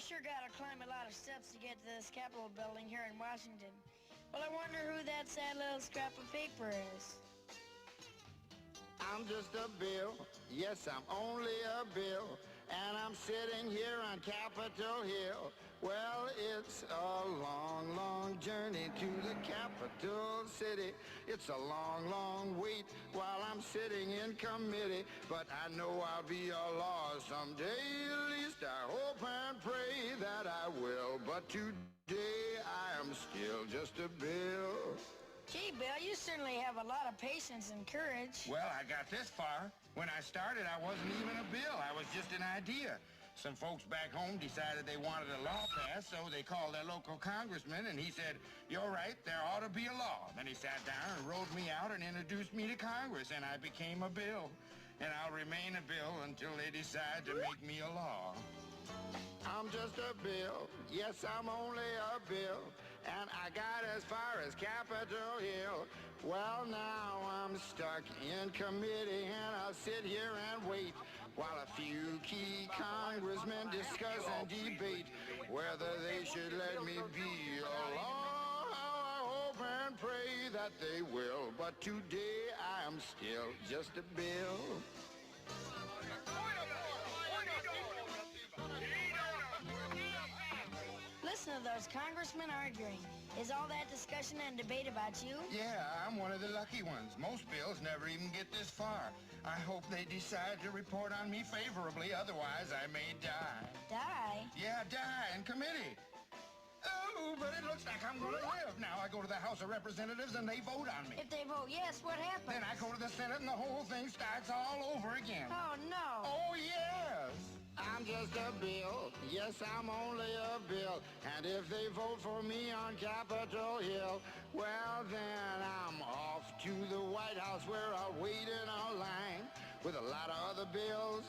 sure gotta climb a lot of steps to get to this Capitol building here in Washington. Well, I wonder who that sad little scrap of paper is. I'm just a bill, yes, I'm only a bill, and I'm sitting here on Capitol Hill. Well, it's a long, long journey to the capital city. It's a long, long wait while I'm sitting in committee, but I know I'll be a law someday. At least I hope and pray that I will, but today I am still just a bill. Gee, Bill, you certainly have a lot of patience and courage. Well, I got this far. When I started, I wasn't even a bill. I was just an idea. Some folks back home decided they wanted a law passed, so they called their local congressman, and he said, "You're right, there ought to be a law." Then he sat down and wrote me out and introduced me to Congress, and I became a bill. And I'll remain a bill until they decide to make me a law. I'm just a bill, yes, I'm only a bill, and I got as far as Capitol Hill. Well, now I'm stuck in committee, and I'll sit here and wait while a few key congressmen discuss and debate whether they should let me be a law. I hope and pray that they will, but today I am still just a bill. Listen to those congressmen arguing. Is all that discussion and debate about you? Yeah, I'm one of the lucky ones. Most bills never even get this far. I hope they decide to report on me favorably, otherwise I may die. Die? Yeah, die in committee. Oh, but it looks like I'm going to live. Now I go to the House of Representatives and they vote on me. If they vote yes, what happens? Then I go to the Senate and the whole thing starts all over again. Oh, no. Oh, yes. I'm just a bill. Yes, I'm only a bill. And if they vote for me on Capitol Hill, well, then I'm off to the White House where I'll wait in a line with a lot of other bills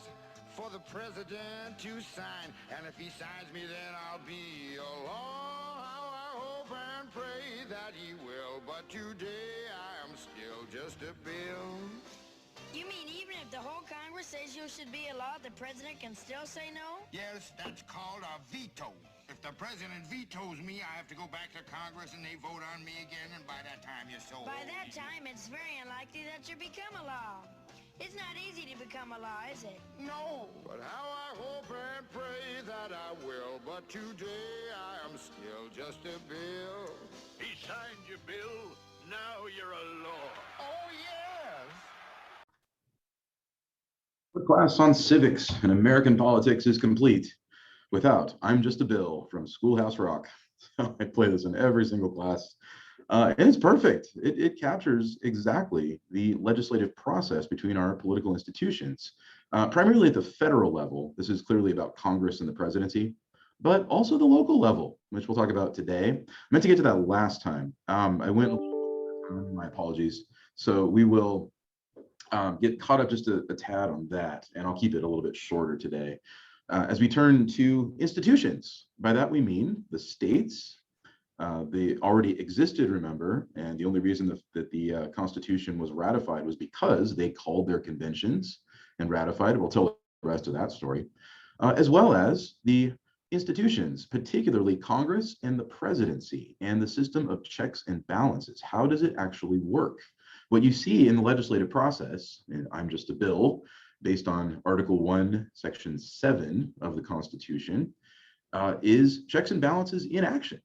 for the president to sign. And if he signs me, then I'll be a law. I hope and pray that he will. But today I am still just a bill. You mean even if the whole Congress says you should be a law, the president can still say no? Yes, that's called a veto. If the president vetoes me, I have to go back to Congress and they vote on me again, and by that time you're so By old. that time, it's very unlikely that you become a law. It's not easy to become a law, is it? No, but how I hope and pray that I will. But today I am still just a bill. He signed your bill. Now you're a law. Oh, yes. The class on civics and American politics is complete without I'm Just a Bill from Schoolhouse Rock. So I play this in every single class. And it's perfect. It captures exactly the legislative process between our political institutions, primarily at the federal level. This is clearly about Congress and the presidency, but also the local level, which we'll talk about today. I meant to get to that last time. I went, my apologies. So we will get caught up just a tad on that, and I'll keep it a little bit shorter today. As we turn to institutions, by that we mean the states. They already existed, remember, and the only reason that the Constitution was ratified was because they called their conventions and ratified. We'll tell the rest of that story, as well as the institutions, particularly Congress and the presidency and the system of checks and balances. How does it actually work? What you see in the legislative process, and I'm just a bill, based on Article 1, Section 7 of the Constitution, is checks and balances in action.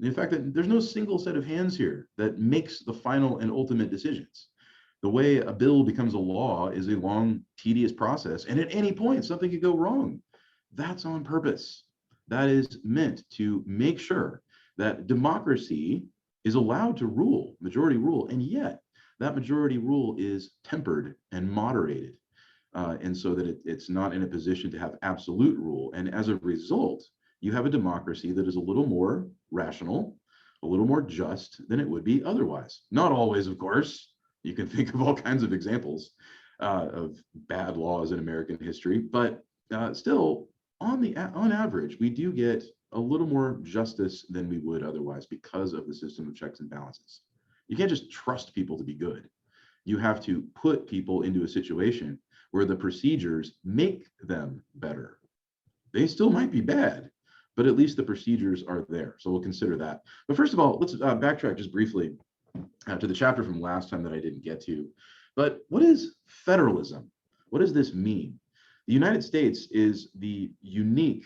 The fact that there's no single set of hands here that makes the final and ultimate decisions. The way a bill becomes a law is a long, tedious process, and at any point, something could go wrong. That's on purpose. That is meant to make sure that democracy is allowed to rule, majority rule, and yet that majority rule is tempered and moderated, and so that it's not in a position to have absolute rule. And as a result, you have a democracy that is a little more rational, a little more just than it would be otherwise. Not always, of course. You can think of all kinds of examples of bad laws in American history, but still, on average, we do get a little more justice than we would otherwise because of the system of checks and balances. You can't just trust people to be good. You have to put people into a situation where the procedures make them better. They still might be bad, but at least the procedures are there. So we'll consider that. But first of all, let's backtrack just briefly to the chapter from last time that I didn't get to. But what is federalism? What does this mean? The United States is uniquely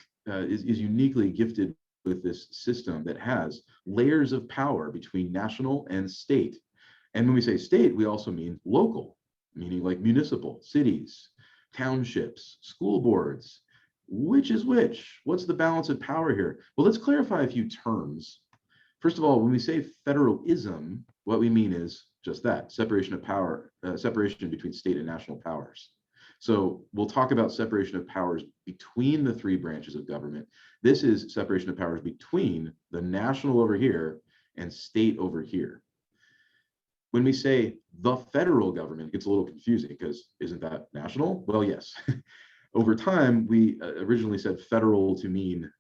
gifted with this system that has layers of power between national and state. And when we say state, we also mean local, meaning like municipal, cities, townships, school boards. Which is which? What's the balance of power here? Well, let's clarify a few terms. First of all, when we say federalism, what we mean is just that, separation of power, separation between state and national powers. So we'll talk about separation of powers between the three branches of government. This is separation of powers between the national over here and state over here. When we say the federal government, it gets a little confusing because isn't that national? Well, yes. Over time, we originally said federal to mean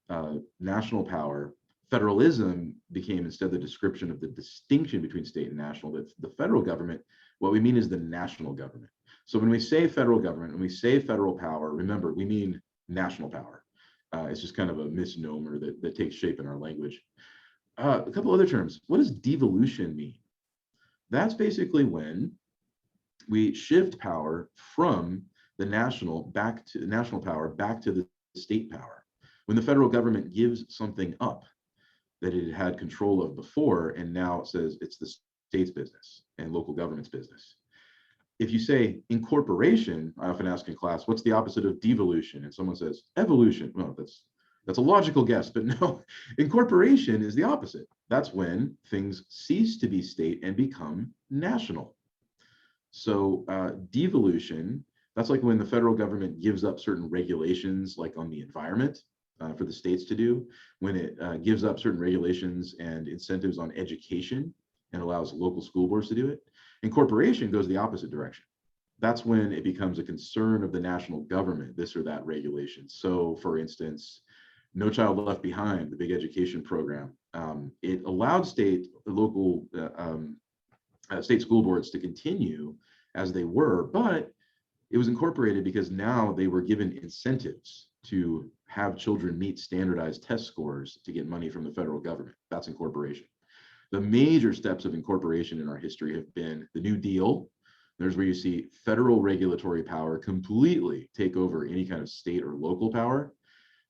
national power. Federalism became instead the description of the distinction between state and national. The federal government, what we mean is the national government. So when we say federal government, when we say federal power, remember, we mean national power. It's just kind of a misnomer that takes shape in our language. A couple other terms. What does devolution mean? That's basically when we shift power from the national power back to the state power. When the federal government gives something up that it had control of before, and now it says it's the state's business and local government's business. If you say incorporation, I often ask in class, what's the opposite of devolution? And someone says evolution. Well, that's a logical guess, but no, incorporation is the opposite. That's when things cease to be state and become national. So devolution, that's like when the federal government gives up certain regulations, like on the environment for the states to do, when it gives up certain regulations and incentives on education and allows local school boards to do it. Incorporation goes the opposite direction. That's when it becomes a concern of the national government, this or that regulation. So for instance, No Child Left Behind, the big education program, it allowed state school boards to continue as they were, but it was incorporated because now they were given incentives to have children meet standardized test scores to get money from the federal government. That's incorporation. The major steps of incorporation in our history have been the New Deal. There's where you see federal regulatory power completely take over any kind of state or local power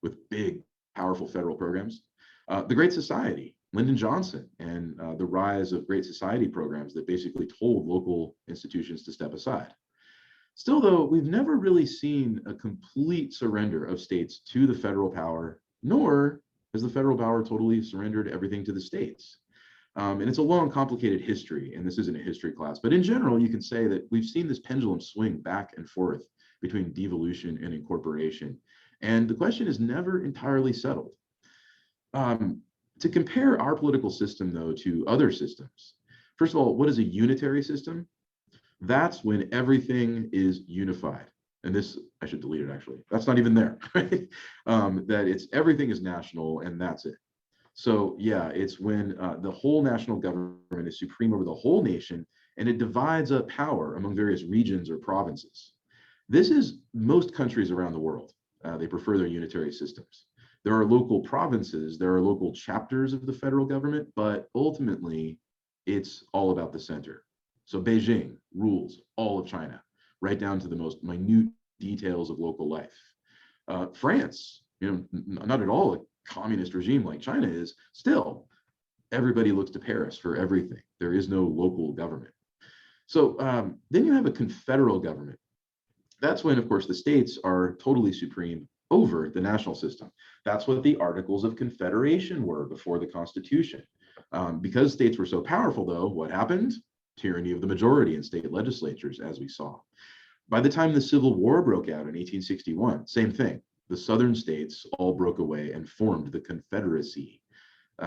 with big, powerful federal programs. The Great Society, Lyndon Johnson, and the rise of Great Society programs that basically told local institutions to step aside. Still, though, we've never really seen a complete surrender of states to the federal power, nor has the federal power totally surrendered everything to the states. And it's a long, complicated history, and this isn't a history class, but in general, you can say that we've seen this pendulum swing back and forth between devolution and incorporation. And the question is never entirely settled. To compare our political system, though, to other systems, first of all, what is a unitary system? That's when everything is unified. And this, I should delete it actually. That's not even there, right? That everything is national and that's it. So yeah, it's when the whole national government is supreme over the whole nation and it divides up power among various regions or provinces. This is most countries around the world. They prefer their unitary systems. There are local provinces, there are local chapters of the federal government, but ultimately it's all about the center. So Beijing rules all of China, right down to the most minute details of local life. France, not at all a communist regime like China is, still, everybody looks to Paris for everything. There is no local government. So then you have a confederal government. That's when, of course, the states are totally supreme over the national system. That's what the Articles of Confederation were before the Constitution. Because states were so powerful, though, what happened? Tyranny of the majority in state legislatures, as we saw. By the time the Civil War broke out in 1861, same thing. The southern states all broke away and formed the Confederacy.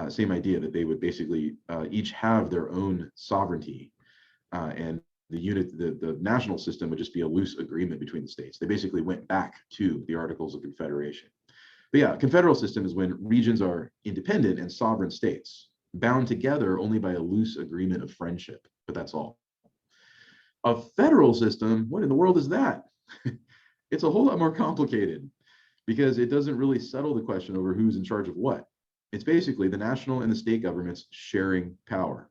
Same idea that they would basically each have their own sovereignty, and the national system would just be a loose agreement between the states. They basically went back to the Articles of Confederation. But yeah, confederal system is when regions are independent and sovereign states, bound together only by a loose agreement of friendship, but that's all. A federal system, what in the world is that? It's a whole lot more complicated. because it doesn't really settle the question over who's in charge of what. It's basically the national and the state governments sharing power.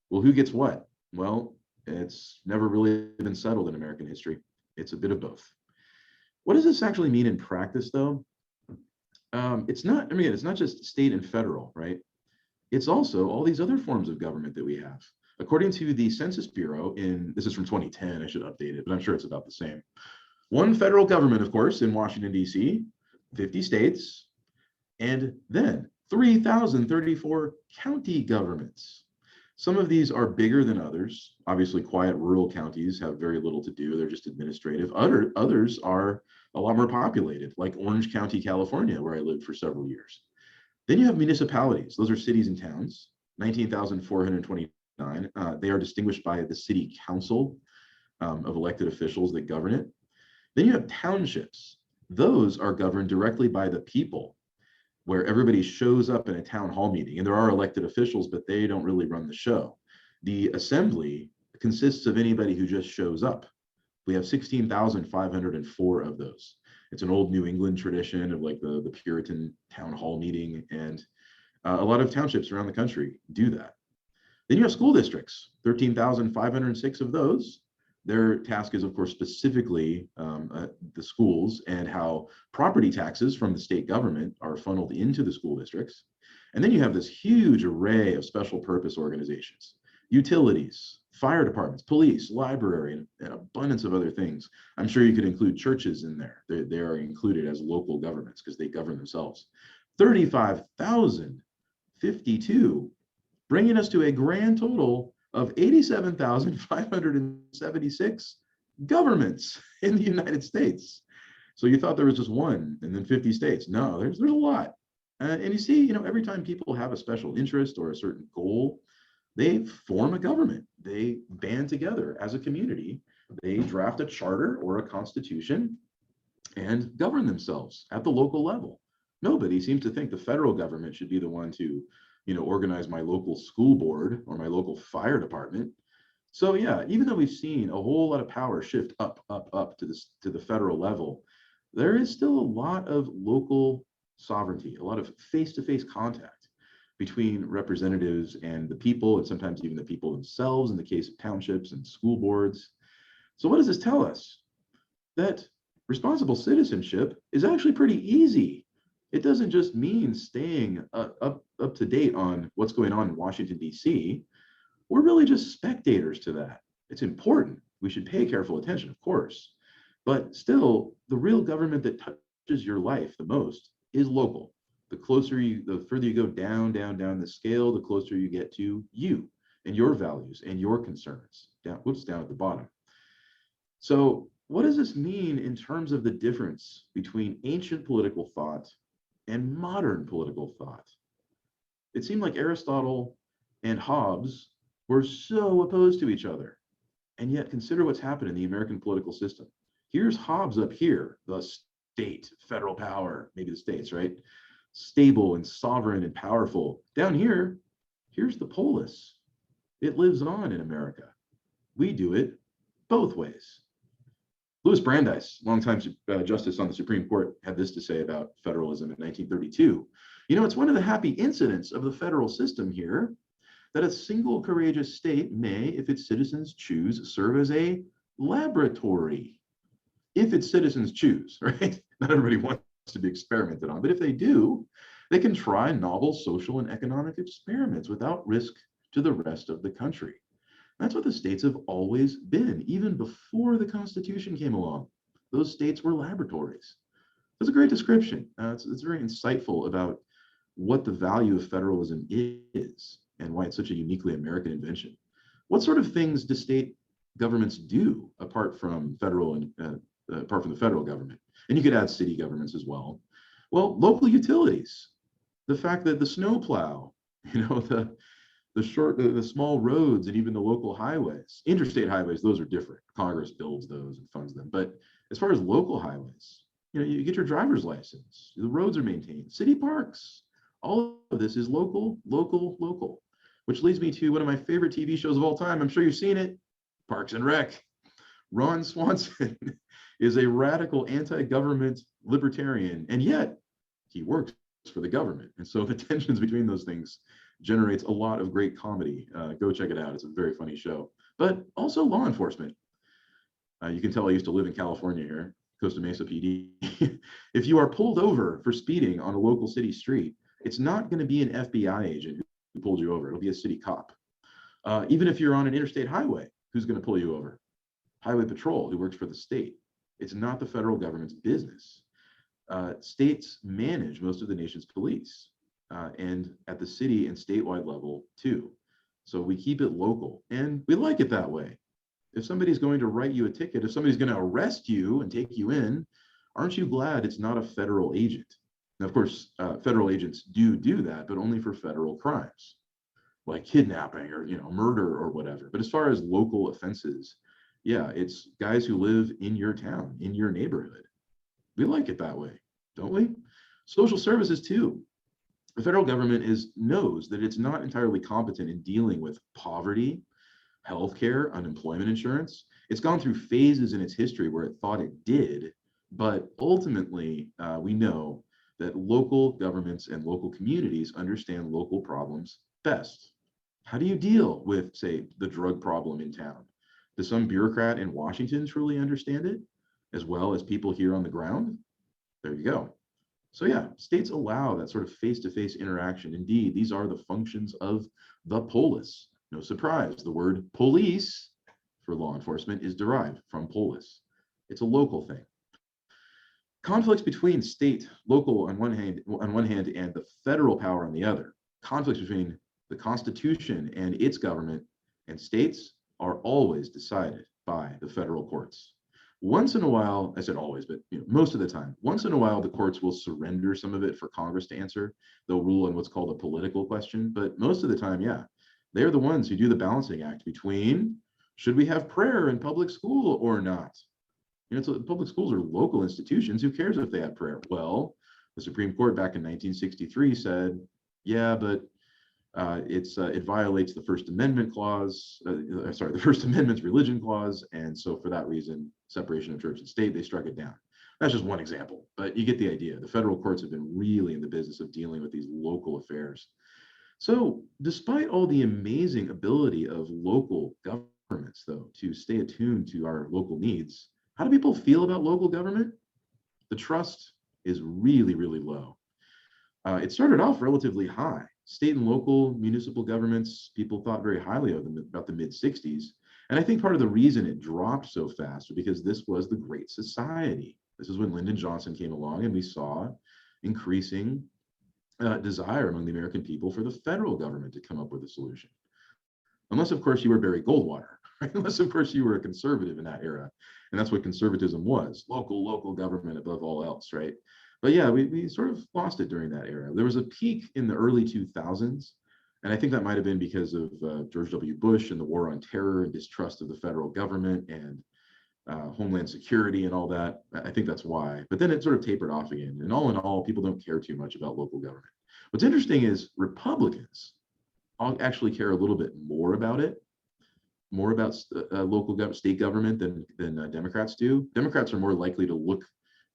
Well, who gets what? Well, it's never really been settled in American history. It's a bit of both. What does this actually mean in practice, though? It's not, I mean, it's not just state and federal, right? It's also all these other forms of government that we have. According to the Census Bureau, this is from 2010, I should update it, but I'm sure it's about the same. One federal government, of course, in Washington, D.C., 50 states, and then 3,034 county governments. Some of these are bigger than others. Obviously, quiet rural counties have very little to do. They're just administrative. Others are a lot more populated, like Orange County, California, where I lived for several years. Then you have municipalities. Those are cities and towns, 19,429. They are distinguished by the city council of elected officials that govern it. Then you have townships. Those are governed directly by the people, where everybody shows up in a town hall meeting, and there are elected officials, but they don't really run the show. The assembly consists of anybody who just shows up. We have 16,504 of those. It's an old New England tradition of like the Puritan town hall meeting, and a lot of townships around the country do that. Then you have school districts, 13,506 of those. Their task is, of course, specifically the schools and how property taxes from the state government are funneled into the school districts. And then you have this huge array of special purpose organizations, utilities, fire departments, police, library, and an abundance of other things. I'm sure you could include churches in there. They are included as local governments because they govern themselves. 35,052, bringing us to a grand total of 87,576 governments in the United States. So you thought there was just one and then 50 states. No, there's a lot. And you see, every time people have a special interest or a certain goal, they form a government. They band together as a community. They draft a charter or a constitution and govern themselves at the local level. Nobody seems to think the federal government should be the one to organize my local school board or my local fire department. So yeah, even though we've seen a whole lot of power shift up to the federal level, there is still a lot of local sovereignty, a lot of face-to-face contact between representatives and the people, and sometimes even the people themselves in the case of townships and school boards. So what does this tell us? That responsible citizenship is actually pretty easy. It doesn't just mean staying up to date on what's going on in Washington, D.C. We're really just spectators to that. It's important. We should pay careful attention, of course. But still, the real government that touches your life the most is local. The further you go down the scale, the closer you get to you and your values and your concerns. Down at the bottom. So what does this mean in terms of the difference between ancient political thought and modern political thought? It seemed like Aristotle and Hobbes were so opposed to each other. And yet consider what's happened in the American political system. Here's Hobbes up here, the state, federal power, maybe the states, right? Stable and sovereign and powerful. Down here, here's the polis. It lives on in America. We do it both ways. Louis Brandeis, longtime justice on the Supreme Court, had this to say about federalism in 1932. It's one of the happy incidents of the federal system here that a single courageous state may, if its citizens choose, serve as a laboratory. If its citizens choose, right? Not everybody wants to be experimented on, but if they do, they can try novel social and economic experiments without risk to the rest of the country. That's what the states have always been, even before the Constitution came along. Those states were laboratories. That's a great description. It's very insightful about what the value of federalism is and why it's such a uniquely American invention. What sort of things do state governments do apart from the federal government? And you could add city governments as well. Well, local utilities, the fact that the snowplow, the small roads and even the local highways, interstate highways, those are different. Congress builds those and funds them. But as far as local highways, you get your driver's license, the roads are maintained, city parks, all of this is local, which leads me to one of my favorite TV shows of all time. I'm sure you've seen it, Parks and Rec. Ron Swanson is a radical anti-government libertarian, and yet he works for the government. And so the tensions between those things generates a lot of great comedy. Go check it out. It's a very funny show. But also law enforcement. You can tell I used to live in California here, Costa Mesa PD. If you are pulled over for speeding on a local city street, it's not going to be an FBI agent who pulled you over. It'll be a city cop. Even if you're on an interstate highway, who's going to pull you over? Highway Patrol, who works for the state. It's not the federal government's business. States manage most of the nation's police, and at the city and statewide level too. So we keep it local, and we like it that way. If somebody's going to write you a ticket, if somebody's going to arrest you and take you in, aren't you glad it's not a federal agent? Now, of course, federal agents do that, but only for federal crimes, like kidnapping or murder or whatever. But as far as local offenses, yeah, it's guys who live in your town, in your neighborhood. We like it that way, don't we? Social services too. The federal government knows that it's not entirely competent in dealing with poverty, healthcare, unemployment insurance. It's gone through phases in its history where it thought it did, but ultimately we know that local governments and local communities understand local problems best. How do you deal with, say, the drug problem in town? Does some bureaucrat in Washington truly understand it, as well as people here on the ground? There you go. So yeah, states allow that sort of face-to-face interaction. Indeed, these are the functions of the polis. No surprise, the word police for law enforcement is derived from polis. It's a local thing. Conflicts between state, local on one hand, and the federal power on the other. Conflicts between the Constitution and its government and states are always decided by the federal courts. Once in a while, I said always, but most of the time, once in a while, the courts will surrender some of it for Congress to answer. They'll rule on what's called a political question, but most of the time, yeah, they're the ones who do the balancing act between should we have prayer in public school or not? So public schools are local institutions. Who cares if they have prayer? Well, the Supreme Court back in 1963 said, yeah, but it violates the First Amendment clause, the First Amendment's religion clause. And so for that reason, separation of church and state, they struck it down. That's just one example, but you get the idea. The federal courts have been really in the business of dealing with these local affairs. So despite all the amazing ability of local governments, though, to stay attuned to our local needs, how do people feel about local government? The trust is really, really low. It started off relatively high. State and local municipal governments, people thought very highly of them about the mid-60s. And I think part of the reason it dropped so fast was because this was the Great Society. This is when Lyndon Johnson came along and we saw increasing desire among the American people for the federal government to come up with a solution. Unless, of course, you were Barry Goldwater, right? Unless, of course, you were a conservative in that era. And that's what conservatism was, local government above all else, right? But yeah, we sort of lost it during that era. There was a peak in the early 2000s, and I think that might have been because of George W. Bush and the war on terror and distrust of the federal government and Homeland Security and all that. I think that's why. But then it sort of tapered off again. And all in all, people don't care too much about local government. What's interesting is Republicans actually care a little bit more about it, more about state government than Democrats do. Democrats are more likely to look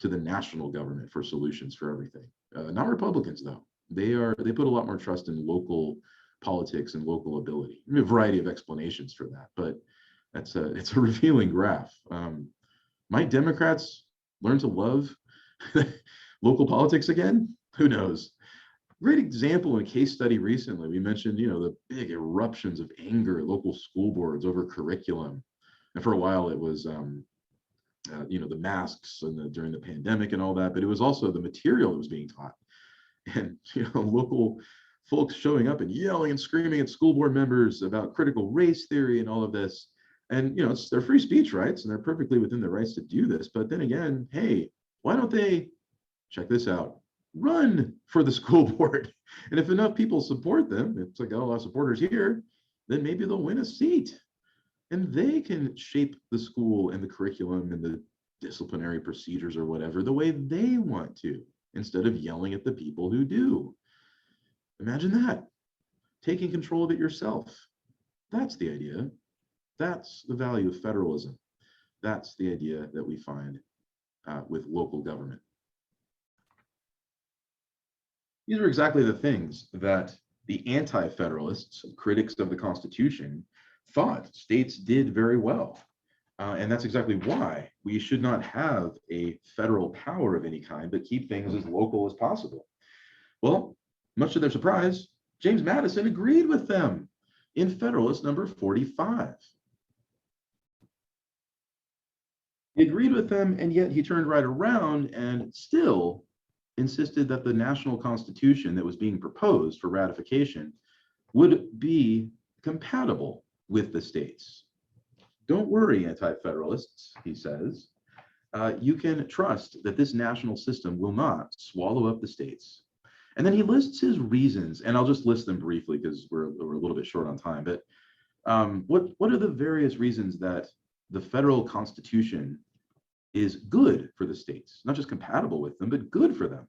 to the national government for solutions for everything. Not Republicans, though. They put a lot more trust in local politics and local ability. I mean, a variety of explanations for that, but it's a revealing graph. Might Democrats learn to love local politics again? Who knows? Great example in a case study recently. We mentioned, the big eruptions of anger at local school boards over curriculum, and for a while it was, the masks and during the pandemic and all that. But it was also the material that was being taught, and local folks showing up and yelling and screaming at school board members about critical race theory and all of this. And it's their free speech rights, and they're perfectly within their rights to do this. But then again, hey, why don't they check this out? Run for the school board. And if enough people support them, it's like got a lot of supporters here, then maybe they'll win a seat. And they can shape the school and the curriculum and the disciplinary procedures or whatever the way they want to, instead of yelling at the people who do. Imagine that. Taking control of it yourself. That's the idea. That's the value of federalism. That's the idea that we find with local government. These are exactly the things that the anti-federalists, critics of the Constitution, thought states did very well. And that's exactly why we should not have a federal power of any kind, but keep things as local as possible. Well, much to their surprise, James Madison agreed with them in Federalist number 45. He agreed with them, and yet he turned right around and still insisted that the national constitution that was being proposed for ratification would be compatible with the states. Don't worry, anti-federalists, he says. You can trust that this national system will not swallow up the states. And then he lists his reasons, and I'll just list them briefly because we're a little bit short on time. But what are the various reasons that the federal constitution is good for the states, not just compatible with them, but good for them?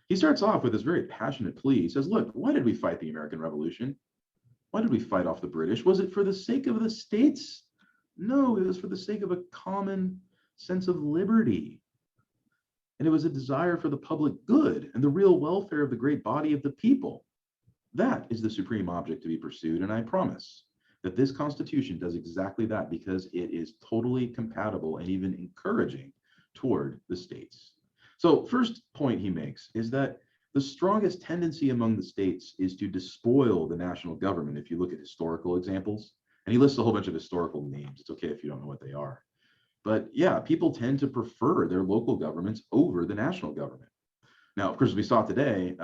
He starts off with this very passionate plea. He says, look, why did we fight the American Revolution? Why did we fight off the British? Was it for the sake of the states? No, it was for the sake of a common sense of liberty. And it was a desire for the public good and the real welfare of the great body of the people. That is the supreme object to be pursued. And I promise that this Constitution does exactly that because it is totally compatible and even encouraging toward the states. So first point he makes is that the strongest tendency among the states is to despoil the national government. If you look at historical examples, and he lists a whole bunch of historical names. It's okay if you don't know what they are. But yeah, people tend to prefer their local governments over the national government. Now, of course, as we saw today,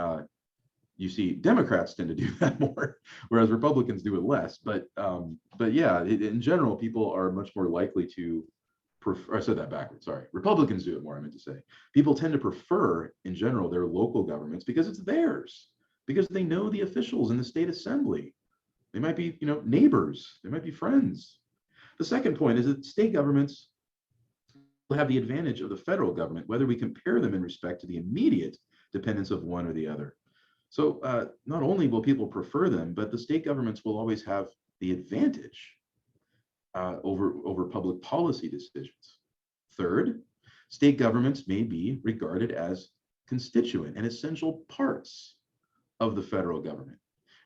you see Democrats tend to do that more, whereas Republicans do it less. But yeah, in general, people are much more likely to prefer, I said that backwards, sorry. Republicans do it more, I meant to say. People tend to prefer, in general, their local governments because it's theirs, because they know the officials in the state assembly. They might be, neighbors, they might be friends. The second point is that state governments will have the advantage of the federal government, whether we compare them in respect to the immediate dependence of one or the other. So not only will people prefer them, but the state governments will always have the advantage over public policy decisions. Third, state governments may be regarded as constituent and essential parts of the federal government.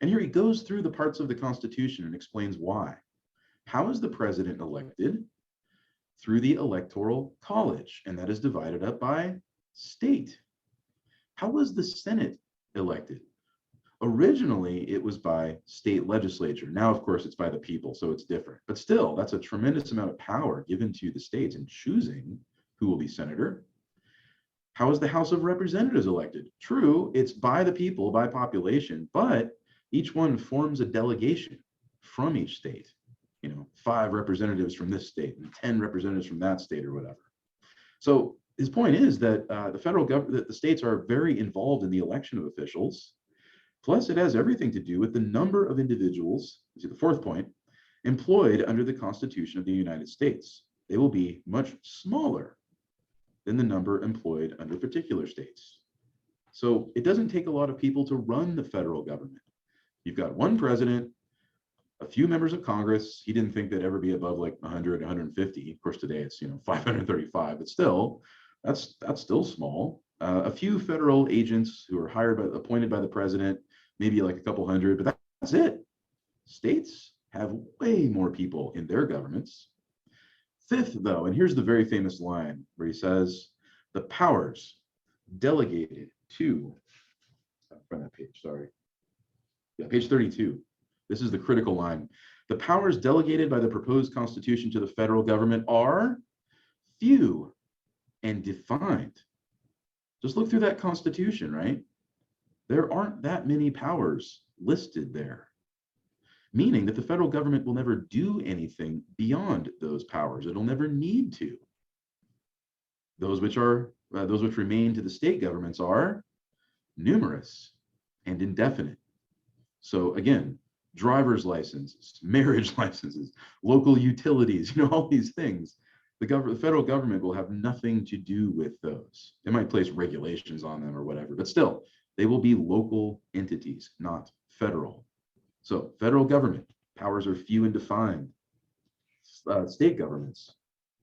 And here he goes through the parts of the Constitution and explains why. How is the president elected? Through the Electoral College, and that is divided up by state. How was the Senate elected? Originally, it was by state legislature. Now, of course, it's by the people, so it's different. But still, that's a tremendous amount of power given to the states in choosing who will be senator. How is the House of Representatives elected? True, it's by the people, by population, but each one forms a delegation from each state. 5 representatives from this state and 10 representatives from that state or whatever. So his point is that the federal government, that the states are very involved in the election of officials. Plus, it has everything to do with the number of individuals, this is the fourth point, employed under the Constitution of the United States. They will be much smaller than the number employed under particular states. So it doesn't take a lot of people to run the federal government. You've got one president, a few members of Congress. He didn't think they'd ever be above like 100, 150. Of course, today it's 535, but still, that's still small. A few federal agents who are appointed by the president, maybe like a couple hundred, but that's it. States have way more people in their governments. Fifth, though, and here's the very famous line where he says, the powers delegated to, find that page, sorry. Yeah, page 32. This is the critical line. The powers delegated by the proposed Constitution to the federal government are few and defined. Just look through that Constitution, right? There aren't that many powers listed there, meaning that the federal government will never do anything beyond those powers. It'll never need to. Those which remain to the state governments are numerous and indefinite. So again, driver's licenses, marriage licenses, local utilities, all these things. The federal government will have nothing to do with those. They might place regulations on them or whatever, but still, they will be local entities, not federal. So federal government, powers are few and defined. State governments,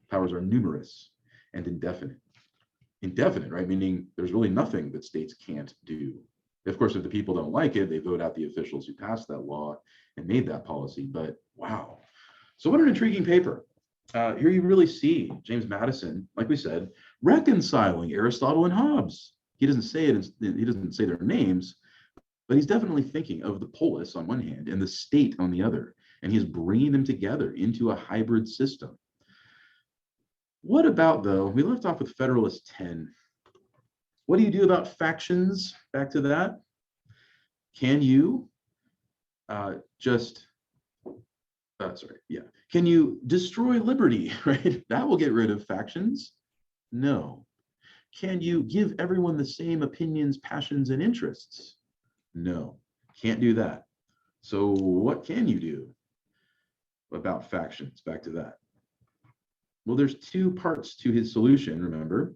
powers are numerous and indefinite. indefinite, right? Meaning there's really nothing that states can't do. Of course, if the people don't like it, they vote out the officials who passed that law and made that policy. But wow. So what an intriguing paper. Here you really see James Madison, like we said, reconciling Aristotle and Hobbes. He doesn't say it, he doesn't say their names, but he's definitely thinking of the polis on one hand and the state on the other. And he's bringing them together into a hybrid system. What about, though, we left off with Federalist 10. What do you do about factions? Back to that. Can you can you destroy liberty, right? That will get rid of factions. No. Can you give everyone the same opinions, passions, and interests? No, can't do that. So what can you do about factions? Back to that. Well, there's two parts to his solution, remember?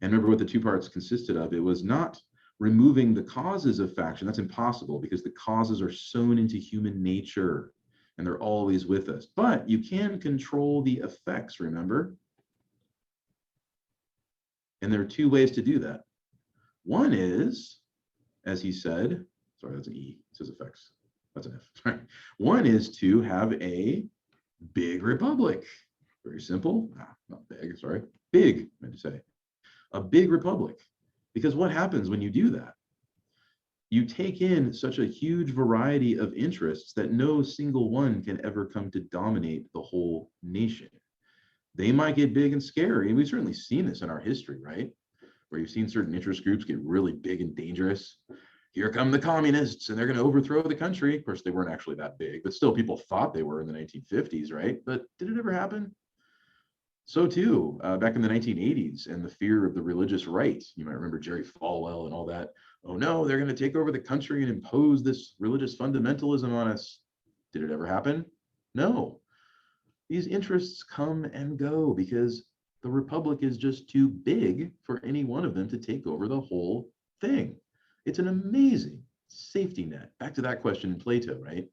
And remember what the two parts consisted of. It was not removing the causes of faction. That's impossible because the causes are sewn into human nature and they're always with us. But you can control the effects, remember? And there are two ways to do that. One is, as he said, sorry, that's an E, it says effects. That's an F. Sorry. One is to have a big republic. Very simple. Not big, sorry. Big, I meant to say. A big republic. Because what happens when you do that? You take in such a huge variety of interests that no single one can ever come to dominate the whole nation. They might get big and scary, and we've certainly seen this in our history, right? Where you've seen certain interest groups get really big and dangerous. Here come the communists, and they're going to overthrow the country. Of course, they weren't actually that big, but still people thought they were in the 1950s, right? But did it ever happen? So too, back in the 1980s and the fear of the religious right, you might remember Jerry Falwell and all that. Oh no, they're going to take over the country and impose this religious fundamentalism on us. Did it ever happen? No. These interests come and go because the republic is just too big for any one of them to take over the whole thing. It's an amazing safety net. Back to that question in Plato, right?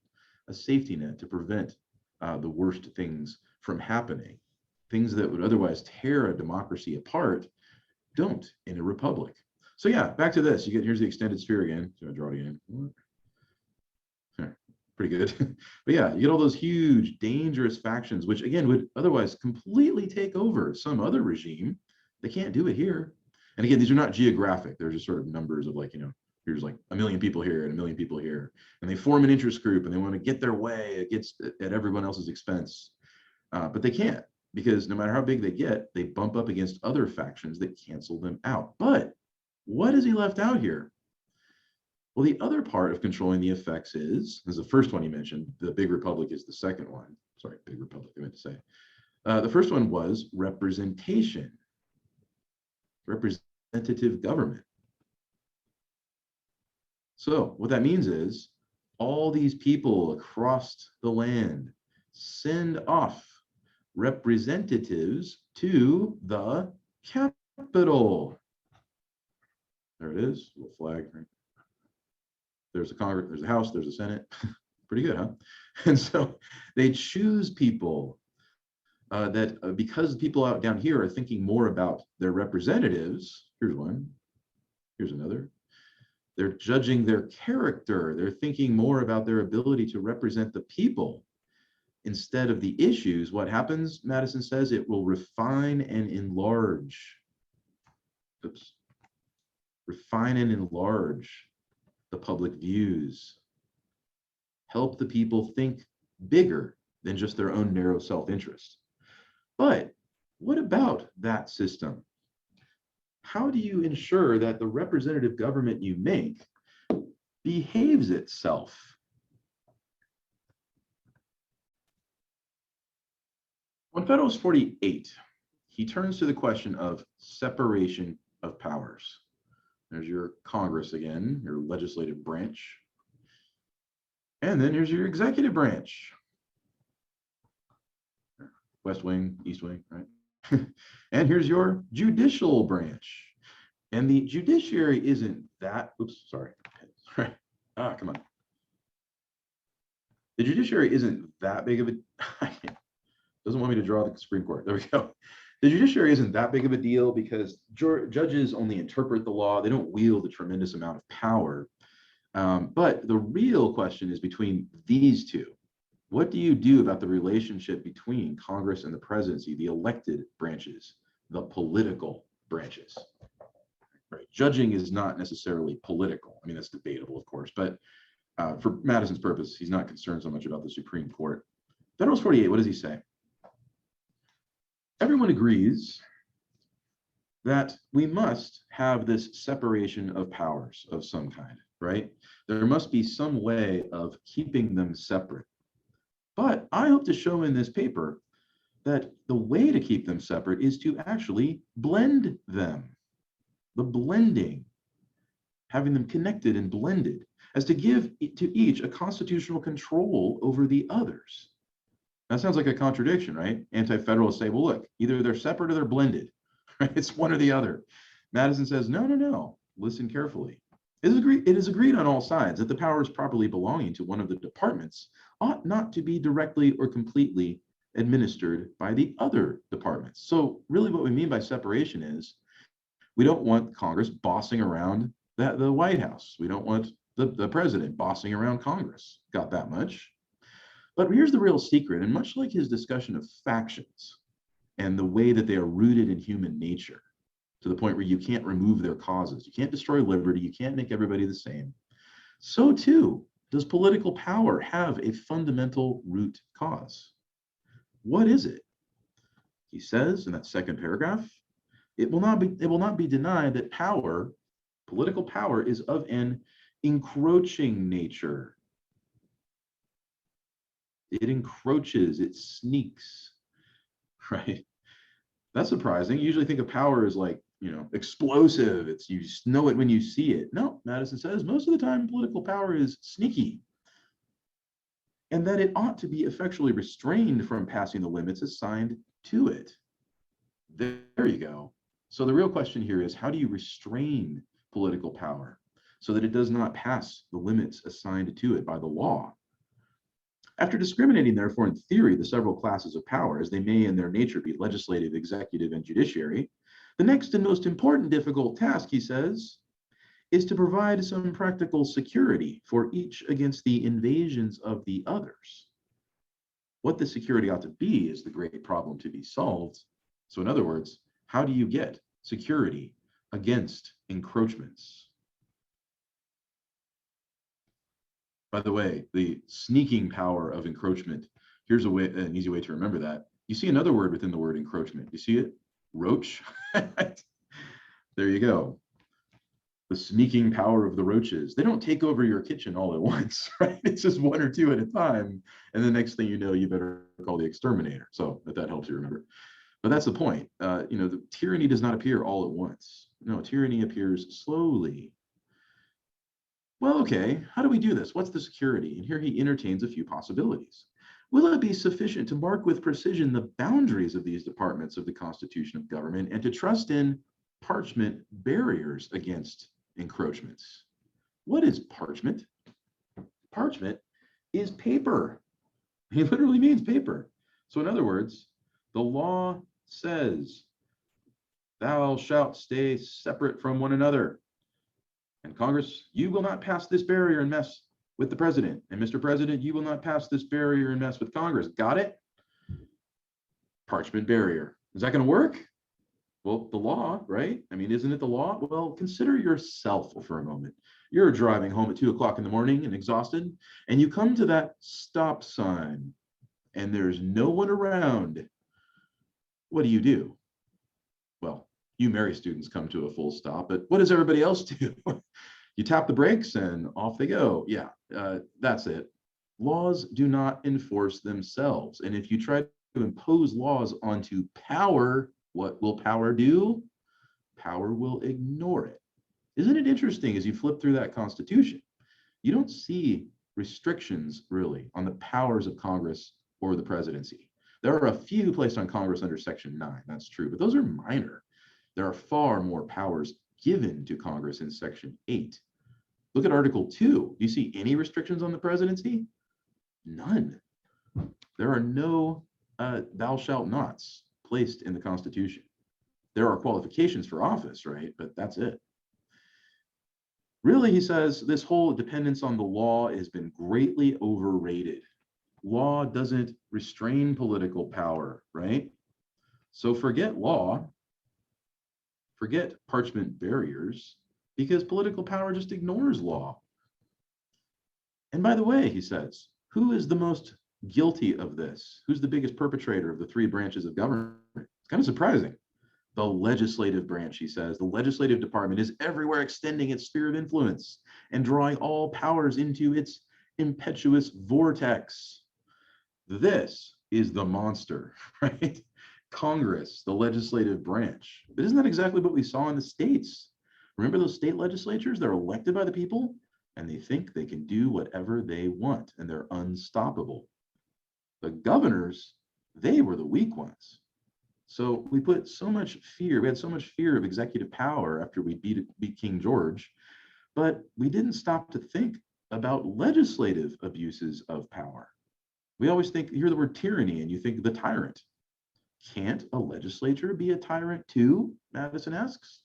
A safety net to prevent the worst things from happening. Things that would otherwise tear a democracy apart don't in a republic. So yeah, back to this. Here's the extended sphere again. So I draw it again. Pretty good. But yeah, you get all those huge, dangerous factions, which again would otherwise completely take over some other regime. They can't do it here. And again, these are not geographic. They're just sort of numbers of like, here's like 1 million people here and 1 million people here. And they form an interest group and they want to get their way at everyone else's expense. But they can't. Because no matter how big they get, they bump up against other factions that cancel them out. But what has he left out here? Well, the other part of controlling the effects is the first one he mentioned. The big republic is the second one. Sorry, big republic, I meant to say. The first one was representation, representative government. So what that means is all these people across the land send off representatives to the capital. There it is, little flag. Right? There's a Congress, there's a House, there's a Senate. Pretty good, huh? And so they choose people that because people out down here are thinking more about their representatives. Here's one. Here's another. They're judging their character. They're thinking more about their ability to represent the people instead of the issues. What happens, Madison says, it will refine and enlarge. Oops. Refine and enlarge the public views. Help the people think bigger than just their own narrow self-interest. But what about that system? How do you ensure that the representative government you make behaves itself? On Federalist 48, he turns to the question of separation of powers. There's your Congress again, your legislative branch. And then here's your executive branch. West wing, east wing, right? And here's your judicial branch. And the judiciary isn't that, oops, sorry. Come on. The judiciary isn't that big of a, doesn't want me to draw the Supreme Court. There we go. The judiciary isn't that big of a deal because judges only interpret the law. They don't wield a tremendous amount of power. But the real question is between these two. What do you do about the relationship between Congress and the presidency, the elected branches, the political branches? Right. Judging is not necessarily political. I mean, that's debatable, of course, but for Madison's purpose, he's not concerned so much about the Supreme Court. Federalist 48, what does he say? Everyone agrees that we must have this separation of powers of some kind, right? There must be some way of keeping them separate. But I hope to show in this paper that the way to keep them separate is to actually blend them. The blending, having them connected and blended, as to give to each a constitutional control over the others. That sounds like a contradiction, right? Anti-federalists say, well, look, either they're separate or they're blended, right? It's one or the other. Madison says, no, no, no, listen carefully. It is agreed on all sides that the powers properly belonging to one of the departments ought not to be directly or completely administered by the other departments. So really what we mean by separation is we don't want Congress bossing around the White House. We don't want the president bossing around Congress. Got that much? But here's the real secret, and much like his discussion of factions and the way that they are rooted in human nature, to the point where you can't remove their causes, you can't destroy liberty, you can't make everybody the same, so too does political power have a fundamental root cause. What is it? He says in that second paragraph, it will not be denied that power, political power, is of an encroaching nature. It encroaches, it sneaks, right? That's surprising. You usually think of power as like, explosive. It's, you know it when you see it. No, Madison says most of the time political power is sneaky, and that it ought to be effectually restrained from passing the limits assigned to it. There you go. So the real question here is, how do you restrain political power so that it does not pass the limits assigned to it by the law? After discriminating, therefore, in theory, the several classes of power, as they may in their nature be legislative, executive, and judiciary, the next and most important difficult task, he says, is to provide some practical security for each against the invasions of the others. What the security ought to be is the great problem to be solved. So in other words, how do you get security against encroachments? By the way, the sneaking power of encroachment, here's an easy way to remember that. You see another word within the word encroachment. You see it? Roach. There you go. The sneaking power of the roaches. They don't take over your kitchen all at once, right? It's just one or two at a time. And the next thing you know, you better call the exterminator. So if that helps you remember. But that's the point. The tyranny does not appear all at once. No, tyranny appears slowly. Well, okay, how do we do this? What's the security? And here he entertains a few possibilities. Will it be sufficient to mark with precision the boundaries of these departments of the constitution of government and to trust in parchment barriers against encroachments? What is parchment? Parchment is paper. He literally means paper. So in other words, the law says, thou shalt stay separate from one another. And Congress, you will not pass this barrier and mess with the president. And Mr. President, you will not pass this barrier and mess with Congress. Got it? Parchment barrier. Is that going to work? Well, the law, right? I mean, isn't it the law? Well, consider yourself for a moment. You're driving home at 2 o'clock in the morning and exhausted, and you come to that stop sign and there's no one around. What do? Well, you Mary students come to a full stop, but what does everybody else do? You tap the brakes and off they go. Yeah, that's it. Laws do not enforce themselves. And if you try to impose laws onto power, what will power do? Power will ignore it. Isn't it interesting as you flip through that Constitution? You don't see restrictions really on the powers of Congress or the presidency. There are a few placed on Congress under Section 9, that's true, but those are minor. There are far more powers given to Congress in Section 8. Look at Article 2. Do you see any restrictions on the presidency? None. There are no thou shalt nots placed in the Constitution. There are qualifications for office, right? But that's it. Really, he says, this whole dependence on the law has been greatly overrated. Law doesn't restrain political power, right? So forget law, forget parchment barriers, because political power just ignores law. And by the way, he says, who is the most guilty of this? Who's the biggest perpetrator of the three branches of government? It's kind of surprising. The legislative branch, he says, the legislative department is everywhere extending its sphere of influence and drawing all powers into its impetuous vortex. This is the monster, right? Congress, the legislative branch. But isn't that exactly what we saw in the states? Remember those state legislatures? They're elected by the people and they think they can do whatever they want and they're unstoppable. The governors, they were the weak ones. So we put so much fear, we had so much fear of executive power after we beat King George, but we didn't stop to think about legislative abuses of power. We always think, you hear the word tyranny and you think the tyrant. Can't a legislature be a tyrant too? Madison asks.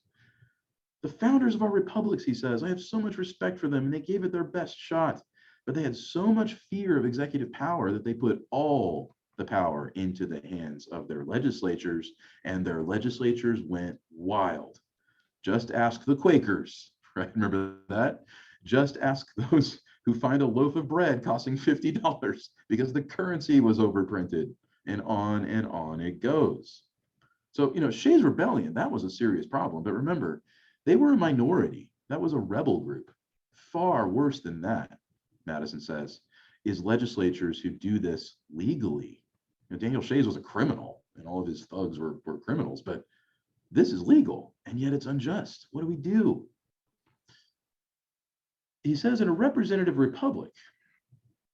The founders of our republics, he says, I have so much respect for them and they gave it their best shot, but they had so much fear of executive power that they put all the power into the hands of their legislatures, and their legislatures went wild. Just ask the Quakers, right? Remember that? Just ask those who find a loaf of bread costing $50 because the currency was overprinted, and on it goes. So, Shays' Rebellion, that was a serious problem. But remember, they were a minority. That was a rebel group. Far worse than that, Madison says, is legislatures who do this legally. Daniel Shays was a criminal and all of his thugs were criminals, but this is legal and yet it's unjust. What do we do? He says in a representative republic,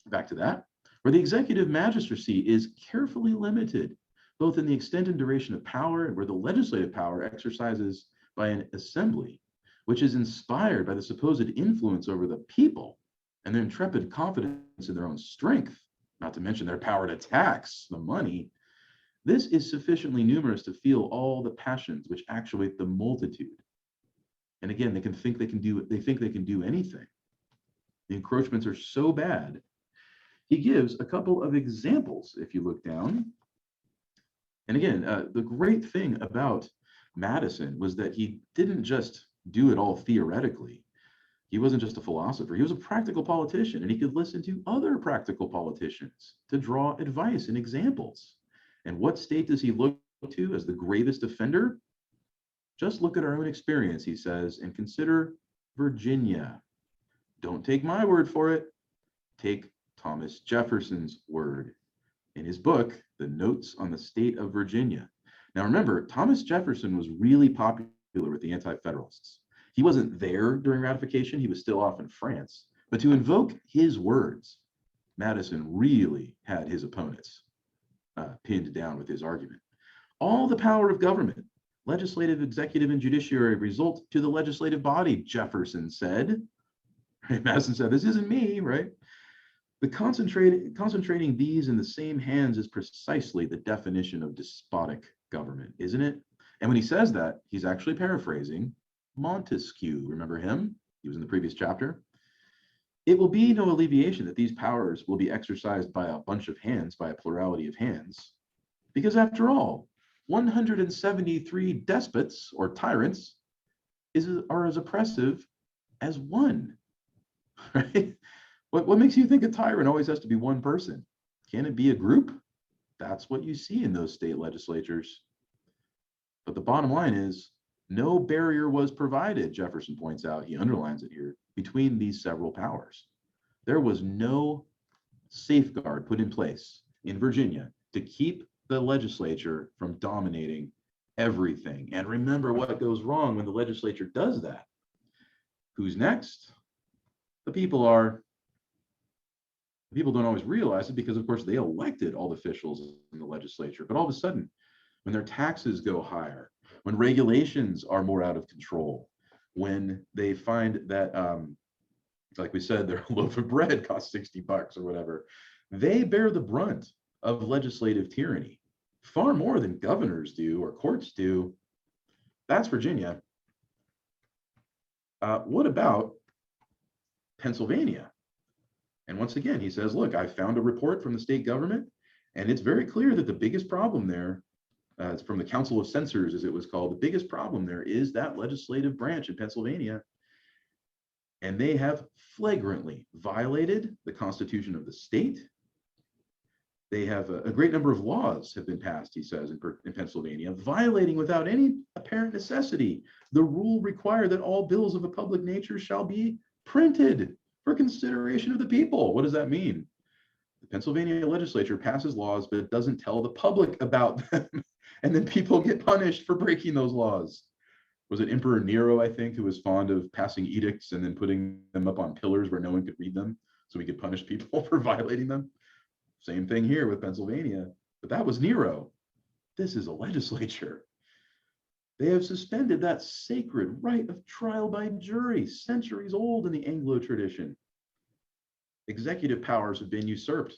back to that, where the executive magistracy is carefully limited, both in the extent and duration of power and where the legislative power exercises by an assembly, which is inspired by the supposed influence over the people and their intrepid confidence in their own strength, not to mention their power to tax the money, this is sufficiently numerous to feel all the passions which actuate the multitude. And again, they think they can do anything. The encroachments are so bad. He gives a couple of examples if you look down. And again, the great thing about Madison was that he didn't just do it all theoretically. He wasn't just a philosopher, he was a practical politician, and he could listen to other practical politicians to draw advice and examples. And what state does he look to as the gravest offender? Just look at our own experience, he says, and consider Virginia. Don't take my word for it. Take Thomas Jefferson's word in his book, The Notes on the State of Virginia. Now remember, Thomas Jefferson was really popular with the Anti-Federalists. He wasn't there during ratification, he was still off in France. But to invoke his words, Madison really had his opponents pinned down with his argument. All the power of government, legislative, executive, and judiciary result to the legislative body, Jefferson said. Madison said, this isn't me, right? The concentrating these in the same hands is precisely the definition of despotic government, isn't it? And when he says that, he's actually paraphrasing Montesquieu. Remember him? He was in the previous chapter. It will be no alleviation that these powers will be exercised by a bunch of hands, by a plurality of hands, because after all, 173 despots or tyrants are as oppressive as one, right? What makes you think a tyrant always has to be one person? Can it be a group? That's what you see in those state legislatures. But the bottom line is, no barrier was provided, Jefferson points out, he underlines it here, between these several powers. There was no safeguard put in place in Virginia to keep the legislature from dominating everything. And remember what goes wrong when the legislature does that. Who's next? The people are. People don't always realize it because, of course, they elected all the officials in the legislature. But all of a sudden, when their taxes go higher, when regulations are more out of control, when they find that, like we said, their loaf of bread costs $60 or whatever, they bear the brunt of legislative tyranny. far more than governors do or courts do. That's Virginia. What about Pennsylvania? And once again, he says, look, I found a report from the state government, and it's very clear that the biggest problem there, it's from the Council of Censors, as it was called, the biggest problem there is that legislative branch in Pennsylvania. And they have flagrantly violated the Constitution of the state. They have a great number of laws have been passed, he says, in Pennsylvania, violating without any apparent necessity the rule required that all bills of a public nature shall be printed for consideration of the people. What does that mean? The Pennsylvania legislature passes laws, but it doesn't tell the public about them. And then people get punished for breaking those laws. Was it Emperor Nero, I think, who was fond of passing edicts and then putting them up on pillars where no one could read them so we could punish people for violating them? Same thing here with Pennsylvania, but that was Nero. This is a legislature. They have suspended that sacred right of trial by jury, centuries old in the Anglo tradition. Executive powers have been usurped.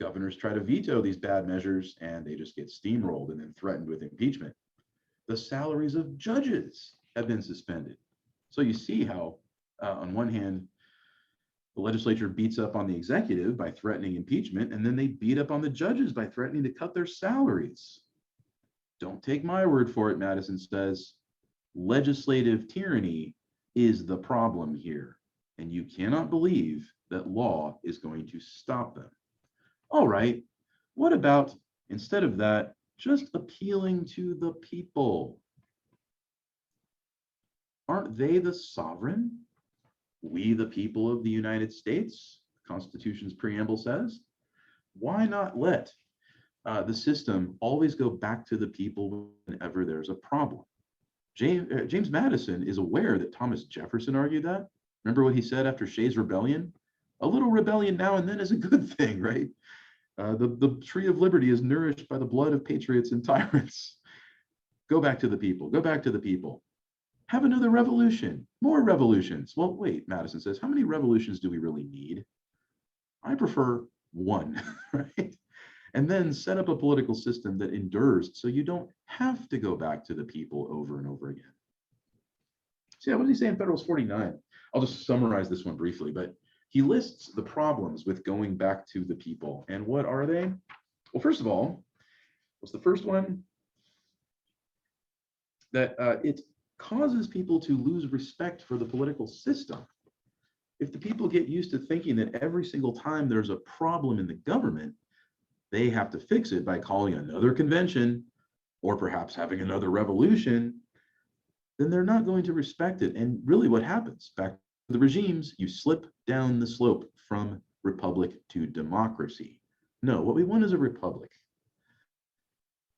Governors try to veto these bad measures and they just get steamrolled and then threatened with impeachment. The salaries of judges have been suspended. So you see how, on one hand, the legislature beats up on the executive by threatening impeachment, and then they beat up on the judges by threatening to cut their salaries. Don't take my word for it, Madison says. Legislative tyranny is the problem here, and you cannot believe that law is going to stop them. All right, what about, instead of that, just appealing to the people? Aren't they the sovereign? We, the people of the United States, the Constitution's preamble says. Why not let the system always go back to the people whenever there's a problem? James Madison is aware that Thomas Jefferson argued that. Remember what he said after Shays' Rebellion? A little rebellion now and then is a good thing, right? The tree of liberty is nourished by the blood of patriots and tyrants. Go back to the people. Go back to the people. Have another revolution. More revolutions. Well, wait, Madison says, how many revolutions do we really need? I prefer one, right? And then set up a political system that endures so you don't have to go back to the people over and over again. So yeah, what does he say in Federalist 49? I'll just summarize this one briefly, but he lists the problems with going back to the people. And what are they? Well, first of all, what's the first one? That it causes people to lose respect for the political system. If the people get used to thinking that every single time there's a problem in the government, they have to fix it by calling another convention or perhaps having another revolution, then they're not going to respect it. And really what happens, back to the regimes, you slip down the slope from republic to democracy. No, what we want is a republic.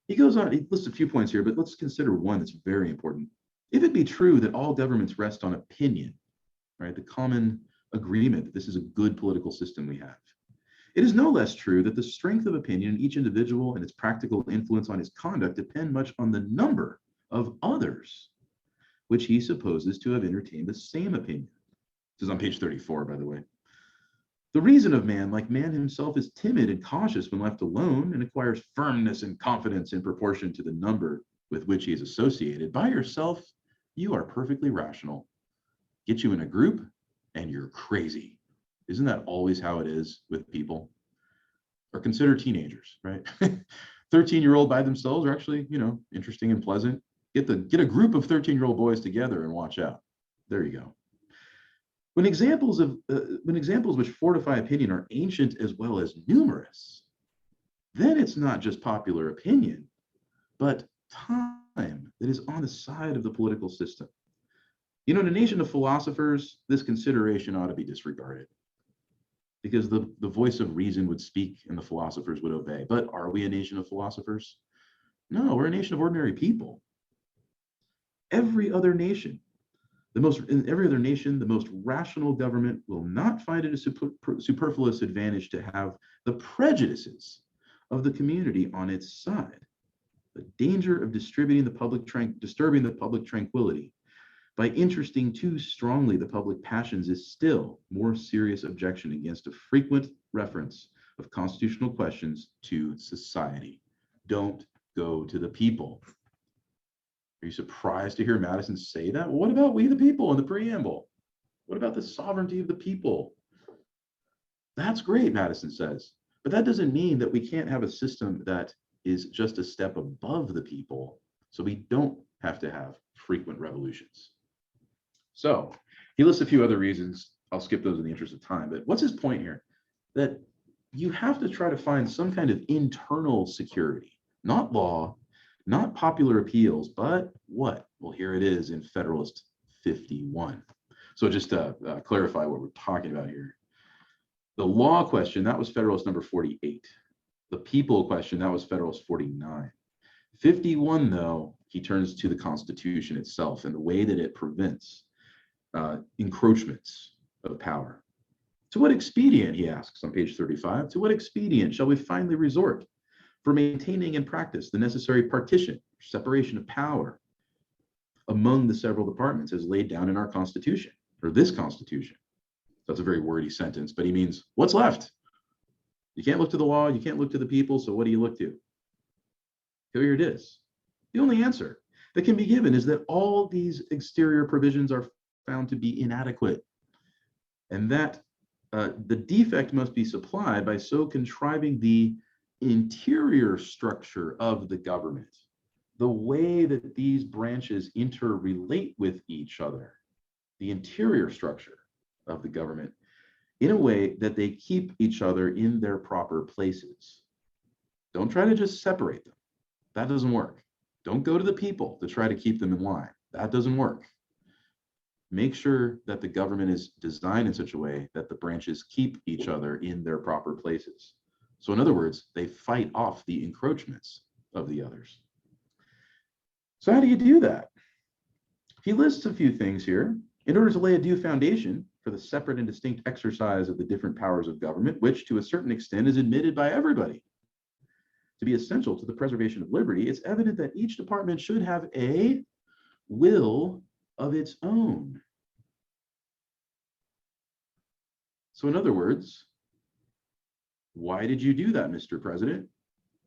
He goes on, he lists a few points here, but let's consider one that's very important. If it be true that all governments rest on opinion, right, the common agreement that this is a good political system we have, it is no less true that the strength of opinion in each individual and its practical influence on his conduct depend much on the number of others which he supposes to have entertained the same opinion. This is on page 34, by the way. The reason of man, like man himself, is timid and cautious when left alone and acquires firmness and confidence in proportion to the number with which he is associated. By yourself, you are perfectly rational. Get you in a group and you're crazy. Isn't that always how it is with people? Or consider teenagers, right? 13-year-old by themselves are actually, interesting and pleasant. Get a group of 13-year-old boys together and watch out. There you go. When examples which fortify opinion are ancient as well as numerous, then it's not just popular opinion, but time that is on the side of the political system. In a nation of philosophers, this consideration ought to be disregarded because the voice of reason would speak and the philosophers would obey. But are we a nation of philosophers? No, we're a nation of ordinary people. Every other nation, the most rational government will not find it a superfluous advantage to have the prejudices of the community on its side. The danger of disturbing the public tranquility by interesting too strongly the public passions is still more serious objection against a frequent reference of constitutional questions to society. don't go to the people. Are you surprised to hear Madison say that? Well, what about we the people in the preamble? What about the sovereignty of the people? That's great, Madison says. But that doesn't mean that we can't have a system that is just a step above the people, so we don't have to have frequent revolutions. So he lists a few other reasons. I'll skip those in the interest of time. But what's his point here? That you have to try to find some kind of internal security, not law, not popular appeals, but what? Well, here it is in Federalist 51. So just to clarify what we're talking about here. The law question, that was Federalist number 48. The people question, that was Federalist 49. 51, though, he turns to the Constitution itself and the way that it prevents encroachments of power. To what expedient, he asks on page 35, to what expedient shall we finally resort for maintaining in practice the necessary partition, separation of power among the several departments as laid down in our Constitution, or this Constitution? That's a very wordy sentence, but he means what's left? You can't look to the law, you can't look to the people, so what do you look to? Here it is. The only answer that can be given is that all these exterior provisions are found to be inadequate, and that the defect must be supplied by so contriving the interior structure of the government, the way that these branches interrelate with each other, the interior structure of the government, in a way that they keep each other in their proper places. Don't try to just separate them. That doesn't work. Don't go to the people to try to keep them in line. That doesn't work. Make sure that the government is designed in such a way that the branches keep each other in their proper places. So in other words, they fight off the encroachments of the others. So how do you do that? He lists a few things here. In order to lay a due foundation for the separate and distinct exercise of the different powers of government, which to a certain extent is admitted by everybody to be essential to the preservation of liberty, it's evident that each department should have a will of its own. So in other words, why did you do that, Mr. President?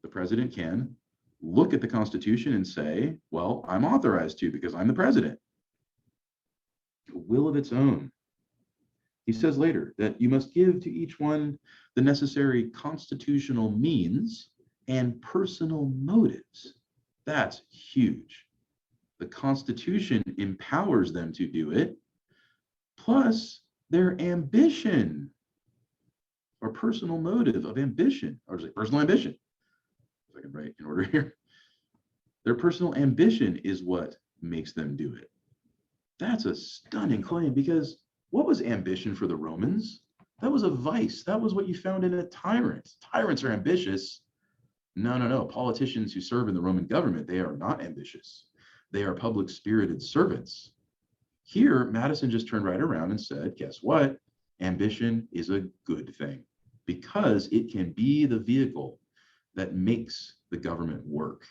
The president can look at the Constitution and say, well, I'm authorized to because I'm the president. A will of its own. He says later that you must give to each one the necessary constitutional means and personal motives. That's huge. The Constitution empowers them to do it, plus their ambition or personal motive of ambition, or personal ambition. If I can write in order here. Their personal ambition is what makes them do it. That's a stunning claim, because what was ambition for the Romans? That was a vice. That was what you found in a tyrant. Tyrants are ambitious. No. Politicians who serve in the Roman government, they are not ambitious. They are public-spirited servants. Here, Madison just turned right around and said, guess what? Ambition is a good thing because it can be the vehicle that makes the government work.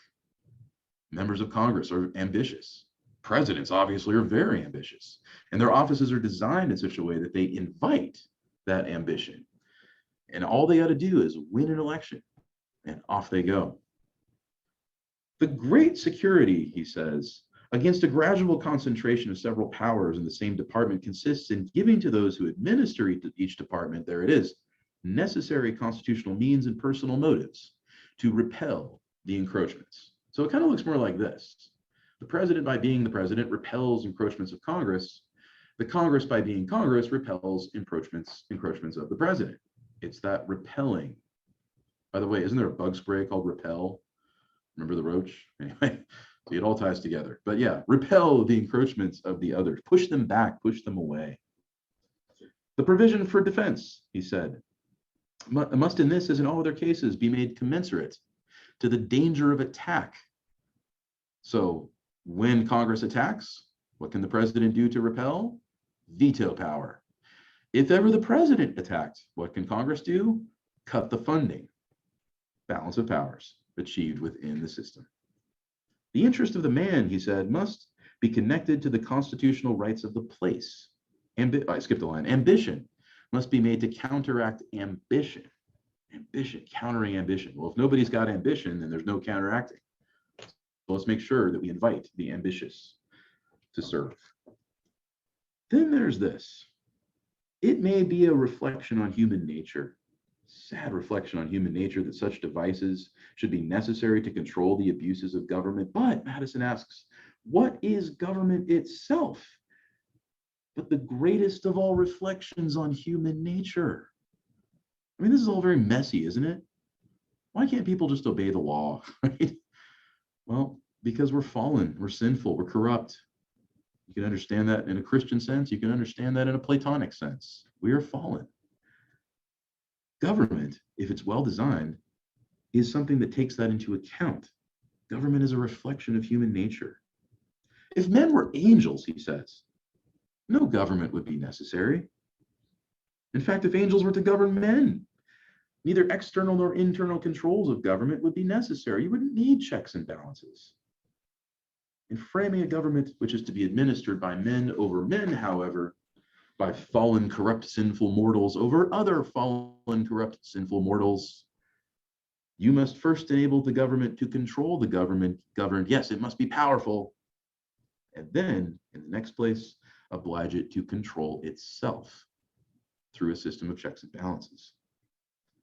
Members of Congress are ambitious. Presidents obviously are very ambitious, and their offices are designed in such a way that they invite that ambition. And all they got to do is win an election, and off they go. The great security, he says, against a gradual concentration of several powers in the same department consists in giving to those who administer each department, there it is, necessary constitutional means and personal motives to repel the encroachments. So it kind of looks more like this. The president, by being the president, repels encroachments of Congress. The Congress, by being Congress, repels encroachments of the president. It's that repelling. By the way, isn't there a bug spray called Repel? Remember the roach? Anyway, see, it all ties together. But yeah, repel the encroachments of the others. Push them back, push them away. The provision for defense, he said, must in this, as in all other cases, be made commensurate to the danger of attack. So when Congress attacks, what can the president do to repel? Veto power. If ever the president attacked, what can Congress do? Cut the funding. Balance of powers achieved within the system. The interest of the man, he said, must be connected to the constitutional rights of the place. I skipped a line. Ambition must be made to counteract ambition. Ambition, countering ambition. Well, if nobody's got ambition, then there's no counteracting. So let's make sure that we invite the ambitious to serve. Then there's this. It may be a reflection on human nature, sad reflection on human nature, that such devices should be necessary to control the abuses of government. But Madison asks, what is government itself but the greatest of all reflections on human nature? I mean, this is all very messy, isn't it? Why can't people just obey the law, right? Well, because we're fallen, we're sinful, we're corrupt. You can understand that in a Christian sense. You can understand that in a Platonic sense. We are fallen. Government, if it's well designed, is something that takes that into account. Government is a reflection of human nature. If men were angels, he says, no government would be necessary. In fact, if angels were to govern men, neither external nor internal controls of government would be necessary. You wouldn't need checks and balances. In framing a government which is to be administered by men over men, however, by fallen, corrupt, sinful mortals over other fallen, corrupt, sinful mortals, you must first enable the government to control the government governed. Yes, it must be powerful. And then, in the next place, oblige it to control itself through a system of checks and balances.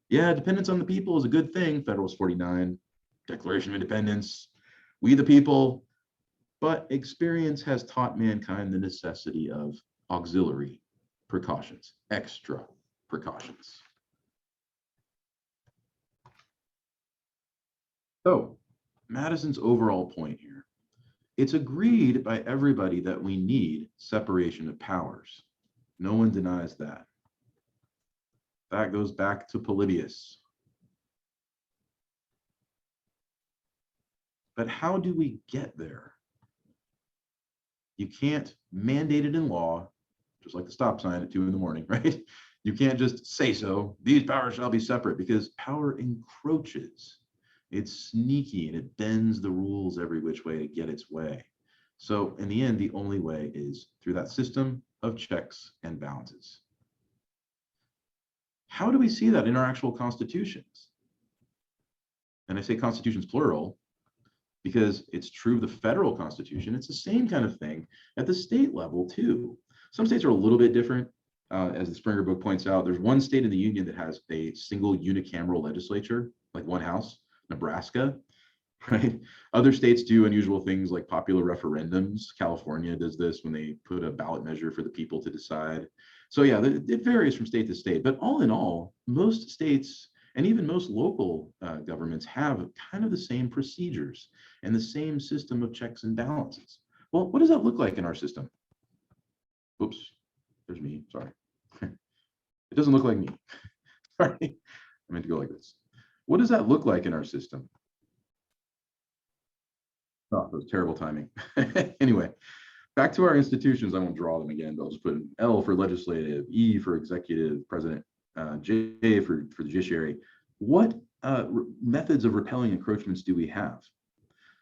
Yeah, dependence on the people is a good thing. Federalist 49, Declaration of Independence, we the people. But experience has taught mankind the necessity of auxiliary precautions, extra precautions. So, Madison's overall point here, it's agreed by everybody that we need separation of powers. No one denies that. That goes back to Polybius. But how do we get there? You can't mandate it in law, just like the stop sign at 2 a.m, right? You can't just say so, these powers shall be separate, because power encroaches. It's sneaky and it bends the rules every which way to get its way. So in the end, the only way is through that system of checks and balances. How do we see that in our actual constitutions? And I say constitutions plural, because it's true of the federal constitution. It's the same kind of thing at the state level too. Some states are a little bit different. As the Springer book points out, there's one state in the union that has a single unicameral legislature, like one house, Nebraska, right? Other states do unusual things like popular referendums. California does this when they put a ballot measure for the people to decide. So yeah, it varies from state to state, but all in all, most states and even most local governments have kind of the same procedures and the same system of checks and balances. Well, what does that look like in our system? Oops, there's me, sorry. It doesn't look like me. Sorry, I meant to go like this. What does that look like in our system? Oh, that was terrible timing. Anyway, back to our institutions. I won't draw them again, but I'll just put an L for legislative, E for executive, president, J for the judiciary. What methods of repelling encroachments do we have?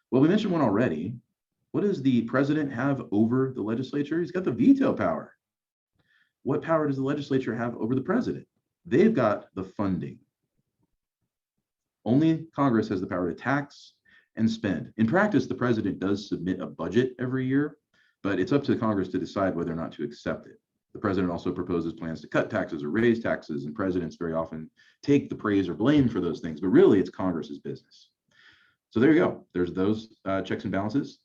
Well, we mentioned one already. What does the president have over the legislature? He's got the veto power. What power does the legislature have over the president? They've got the funding. Only Congress has the power to tax and spend. In practice, the president does submit a budget every year, but it's up to Congress to decide whether or not to accept it. The president also proposes plans to cut taxes or raise taxes, and presidents very often take the praise or blame for those things, but really it's Congress's business. So there you go. There's those checks and balances.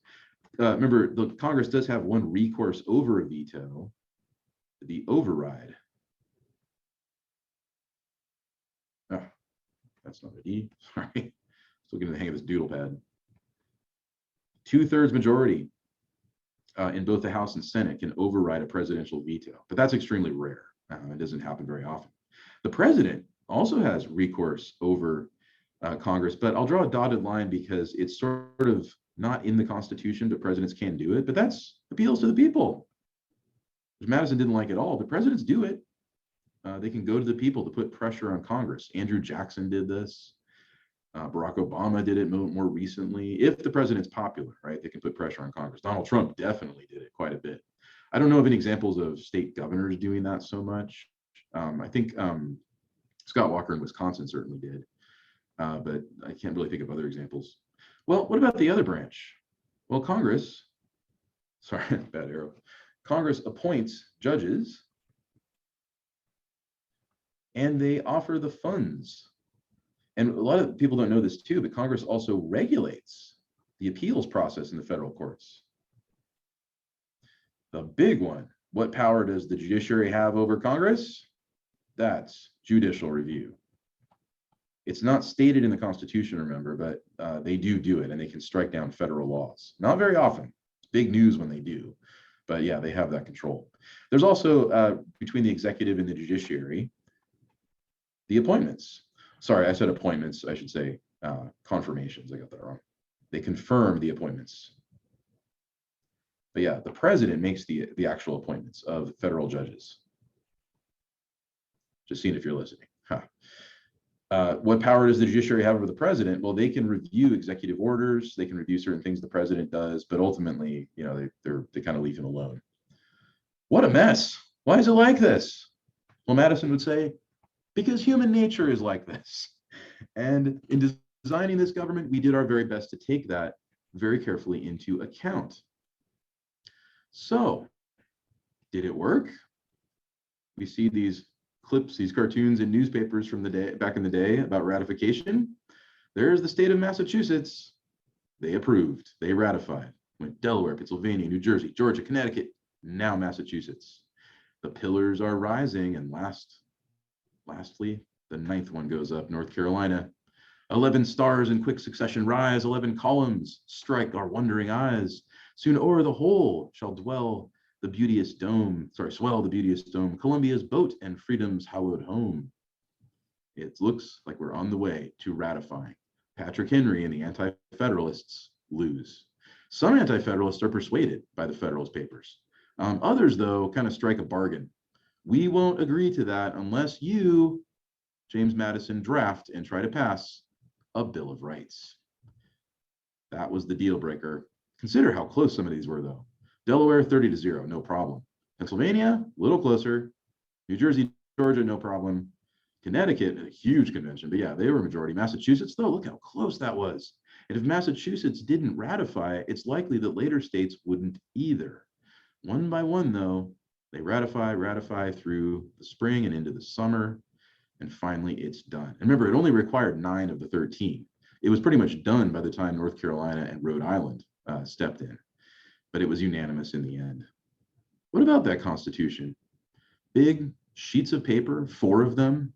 Remember, the Congress does have one recourse over a veto, the override. Oh, that's not an E, sorry. Still getting the hang of this doodle pad. 2/3 majority in both the House and Senate can override a presidential veto, but that's extremely rare. It doesn't happen very often. The president also has recourse over Congress, but I'll draw a dotted line because it's sort of not in the Constitution, but presidents can do it, but that's appeals to the people. Which Madison didn't like at all, but presidents do it. They can go to the people to put pressure on Congress. Andrew Jackson did this. Barack Obama did it more recently. If the president's popular, right, they can put pressure on Congress. Donald Trump definitely did it quite a bit. I don't know of any examples of state governors doing that so much. I think Scott Walker in Wisconsin certainly did, but I can't really think of other examples. Well, what about the other branch? Well, Congress, sorry, bad arrow. Congress appoints judges and they offer the funds. And a lot of people don't know this too, but Congress also regulates the appeals process in the federal courts. The big one, what power does the judiciary have over Congress? That's judicial review. It's not stated in the Constitution, remember, but they do it, and they can strike down federal laws. Not very often. It's big news when they do. But yeah, they have that control. There's also, between the executive and the judiciary, the appointments. Sorry, I said appointments. I should say confirmations. I got that wrong. They confirm the appointments. But yeah, the president makes the actual appointments of federal judges. Just seeing if you're listening. What power does the judiciary have over the president? Well, they can review executive orders. They can review certain things the president does, but ultimately, you know, they kind of leave him alone. What a mess. Why is it like this? Well, Madison would say, because human nature is like this. And in designing this government, we did our very best to take that very carefully into account. So, did it work? We see these clips, these cartoons in newspapers from the day back in the day about ratification. There's the state of Massachusetts. They approved, they ratified. Went Delaware, Pennsylvania, New Jersey, Georgia, Connecticut, now Massachusetts. The pillars are rising, and lastly, the 9th one goes up, North Carolina. 11 stars in quick succession rise, 11 columns strike our wondering eyes. Soon o'er the whole shall dwell the beauteous dome, swell the beauteous dome, Columbia's boat and freedom's hallowed home. It looks like we're on the way to ratifying. Patrick Henry and the Anti-Federalists lose. Some Anti-Federalists are persuaded by the Federalist Papers. Others, though, kind of strike a bargain. We won't agree to that unless you, James Madison, draft and try to pass a Bill of Rights. That was the deal breaker. Consider how close some of these were, though. Delaware, 30-0, no problem. Pennsylvania, a little closer. New Jersey, Georgia, no problem. Connecticut, a huge convention, but yeah, they were majority. Massachusetts, though, look how close that was. And if Massachusetts didn't ratify, it's likely that later states wouldn't either. One by one, though, they ratify through the spring and into the summer, and finally it's done. And remember, it only required 9 of the 13. It was pretty much done by the time North Carolina and Rhode Island stepped in, but it was unanimous in the end. What about that Constitution? Big sheets of paper, 4 of them,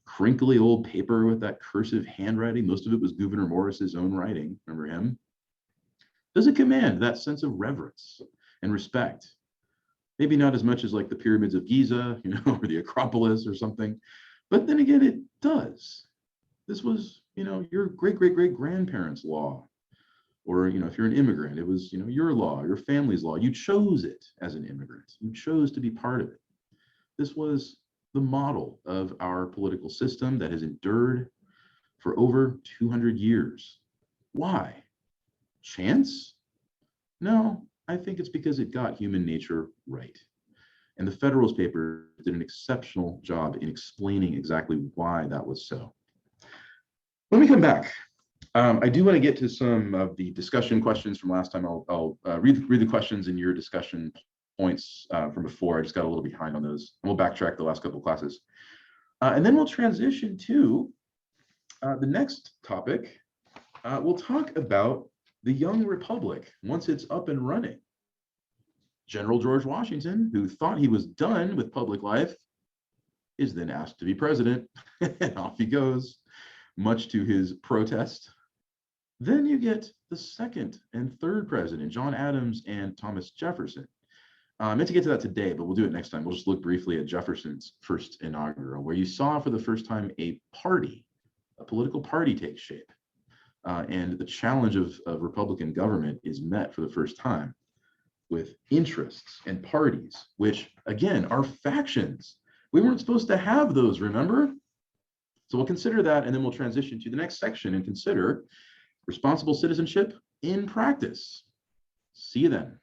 crinkly old paper with that cursive handwriting. Most of it was Gouverneur Morris's own writing. Remember him? Does it command that sense of reverence and respect? Maybe not as much as like the pyramids of Giza, you know, or the Acropolis or something, but then again, it does. This was, you know, your great-great-great-grandparents' law. Or, you know, if you're an immigrant, it was, you know, your law, your family's law. You chose it as an immigrant. You chose to be part of it. This was the model of our political system that has endured for over 200 years. Why? Chance? No, I think it's because it got human nature right. And the Federalist Papers did an exceptional job in explaining exactly why that was so. Let me come back. I do want to get to some of the discussion questions from last time. I'll read the questions in your discussion points from before. I just got a little behind on those. And we'll backtrack the last couple of classes. And then we'll transition to the next topic. We'll talk about the young republic once it's up and running. General George Washington, who thought he was done with public life, is then asked to be president, and off he goes, much to his protest. Then you get the second and third president, John Adams and Thomas Jefferson. I meant to get to that today, but we'll do it next time. We'll just look briefly at Jefferson's first inaugural, where you saw for the first time a political party take shape. And the challenge of Republican government is met for the first time with interests and parties, which, again, are factions. We weren't supposed to have those, remember? So we'll consider that, and then we'll transition to the next section and consider responsible citizenship in practice. See you then.